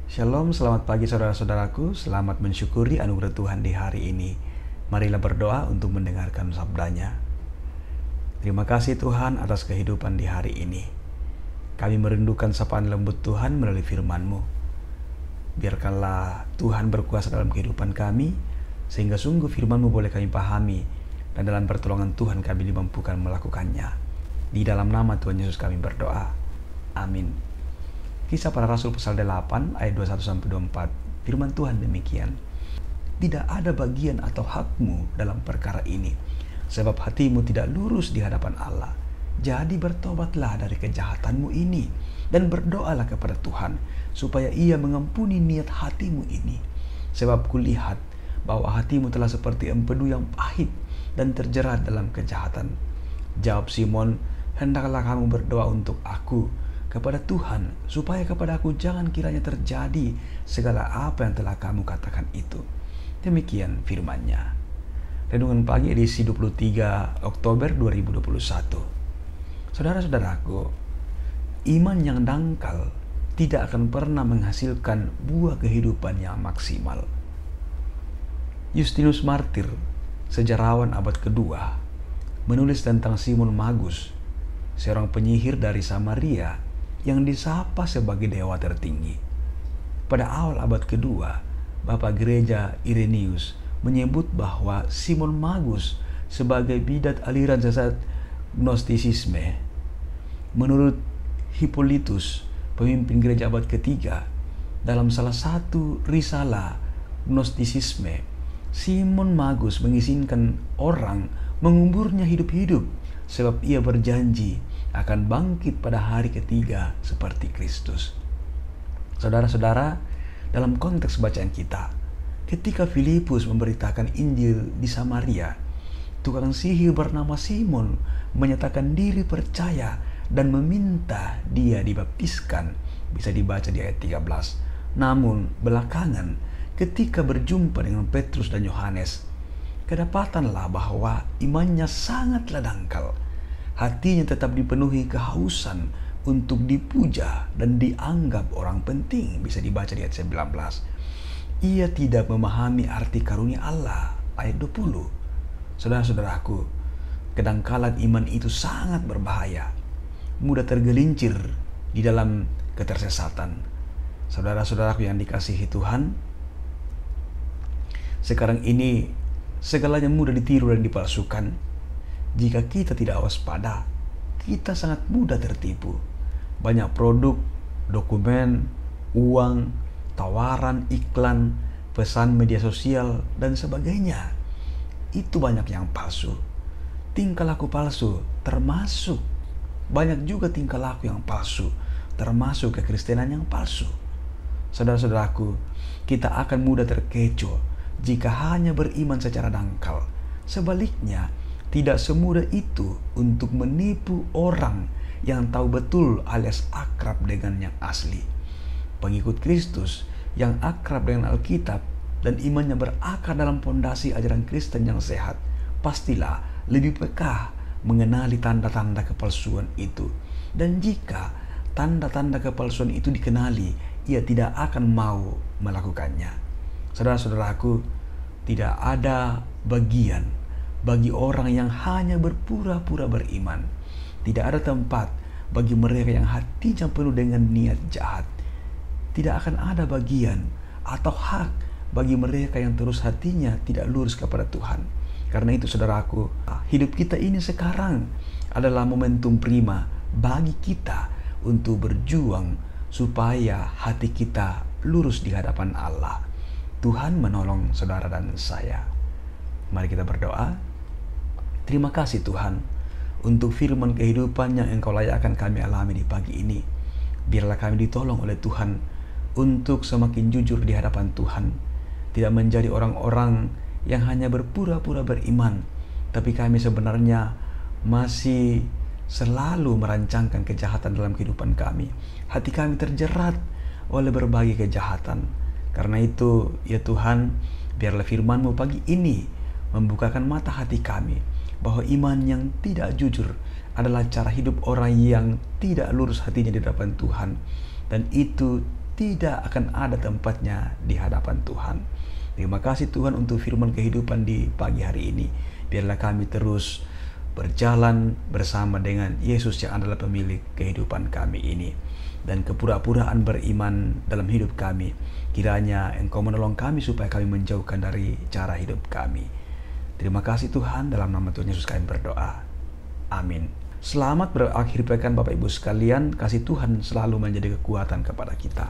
Shalom, selamat pagi saudara-saudaraku. Selamat mensyukuri anugerah Tuhan di hari ini. Marilah berdoa untuk mendengarkan sabdanya. Terima kasih Tuhan atas kehidupan di hari ini. Kami merindukan sapaan lembut Tuhan melalui firman-Mu. Biarkanlah Tuhan berkuasa dalam kehidupan kami, sehingga sungguh firman-Mu boleh kami pahami, dan dalam pertolongan Tuhan kami dimampukan melakukannya. Di dalam nama Tuhan Yesus kami berdoa. Amin. Kisah Para Rasul pasal 8 ayat 21-24. Firman Tuhan demikian. Tidak ada bagian atau hakmu dalam perkara ini, sebab hatimu tidak lurus di hadapan Allah. Jadi bertobatlah dari kejahatanmu ini, dan berdoalah kepada Tuhan, supaya Ia mengampuni niat hatimu ini. Sebab kulihat bahwa hatimu telah seperti empedu yang pahit dan terjerat dalam kejahatan. Jawab Simon, hendaklah kamu berdoa untuk aku kepada Tuhan, supaya kepada aku jangan kiranya terjadi segala apa yang telah kamu katakan itu. Demikian firman-Nya. Renungan pagi edisi 23 Oktober 2021. Saudara-saudaraku, iman yang dangkal tidak akan pernah menghasilkan buah kehidupan yang maksimal. Justinus Martir, sejarawan abad kedua, menulis tentang Simon Magus, seorang penyihir dari Samaria yang disapa sebagai dewa tertinggi. Pada awal abad kedua, Bapak Gereja Irenaeus menyebut bahwa Simon Magus sebagai bidat aliran sesat Gnostisisme. Menurut Hippolytus, pemimpin gereja abad ketiga, dalam salah satu risalah Gnostisisme, Simon Magus mengizinkan orang menguburnya hidup-hidup, sebab ia berjanji akan bangkit pada hari ketiga seperti Kristus. Saudara-saudara, dalam konteks bacaan kita, ketika Filipus memberitakan Injil di Samaria, tukang sihir bernama Simon menyatakan diri percaya dan meminta dia dibaptiskan. Bisa dibaca di ayat 13. Namun belakangan, ketika berjumpa dengan Petrus dan Yohanes, kedapatanlah bahwa imannya sangatlah dangkal. Hatinya tetap dipenuhi kehausan untuk dipuja dan dianggap orang penting. Bisa dibaca di ayat 19. Ia tidak memahami arti karunia Allah. Ayat 20. Saudara-saudaraku, kedangkalan iman itu sangat berbahaya. Mudah tergelincir di dalam ketersesatan. Saudara-saudaraku yang dikasihi Tuhan, sekarang ini segalanya mudah ditiru dan dipalsukan. Jika kita tidak waspada, kita sangat mudah tertipu. Banyak produk, dokumen, uang, tawaran, iklan, pesan media sosial, dan sebagainya. Itu banyak yang palsu. Tingkah laku palsu termasuk. Banyak juga tingkah laku yang palsu, termasuk kekristenan yang palsu. Saudara-saudaraku, kita akan mudah terkecoh jika hanya beriman secara dangkal. Sebaliknya, tidak semudah itu untuk menipu orang yang tahu betul alias akrab dengan yang asli. Pengikut Kristus yang akrab dengan Alkitab dan imannya berakar dalam pondasi ajaran Kristen yang sehat, pastilah lebih peka mengenali tanda-tanda kepalsuan itu. Dan jika tanda-tanda kepalsuan itu dikenali, ia tidak akan mau melakukannya. Saudara-saudaraku, tidak ada bagian bagi orang yang hanya berpura-pura beriman. Tidak ada tempat bagi mereka yang hatinya penuh dengan niat jahat. Tidak akan ada bagian atau hak bagi mereka yang terus hatinya tidak lurus kepada Tuhan. Karena itu saudaraku, hidup kita ini sekarang adalah momentum prima bagi kita untuk berjuang supaya hati kita lurus di hadapan Allah. Tuhan menolong saudara dan saya. Mari kita berdoa. Terima kasih Tuhan untuk firman kehidupan yang Engkau layakkan kami alami di pagi ini. Biarlah kami ditolong oleh Tuhan untuk semakin jujur di hadapan Tuhan. Tidak menjadi orang-orang yang hanya berpura-pura beriman, tapi kami sebenarnya masih selalu merancangkan kejahatan dalam kehidupan kami. Hati kami terjerat oleh berbagai kejahatan. Karena itu, ya Tuhan, biarlah firman-Mu pagi ini membukakan mata hati kami, bahwa iman yang tidak jujur adalah cara hidup orang yang tidak lurus hatinya di hadapan Tuhan. Dan itu tidak akan ada tempatnya di hadapan Tuhan. Terima kasih Tuhan untuk firman kehidupan di pagi hari ini. Biarlah kami terus berjalan bersama dengan Yesus yang adalah pemilik kehidupan kami ini. Dan kepura-puraan beriman dalam hidup kami, kiranya Engkau menolong kami supaya kami menjauhkan dari cara hidup kami. Terima kasih Tuhan, dalam nama Tuhan Yesus kami berdoa. Amin. Selamat berakhir pekan Bapak Ibu sekalian. Kasih Tuhan selalu menjadi kekuatan kepada kita.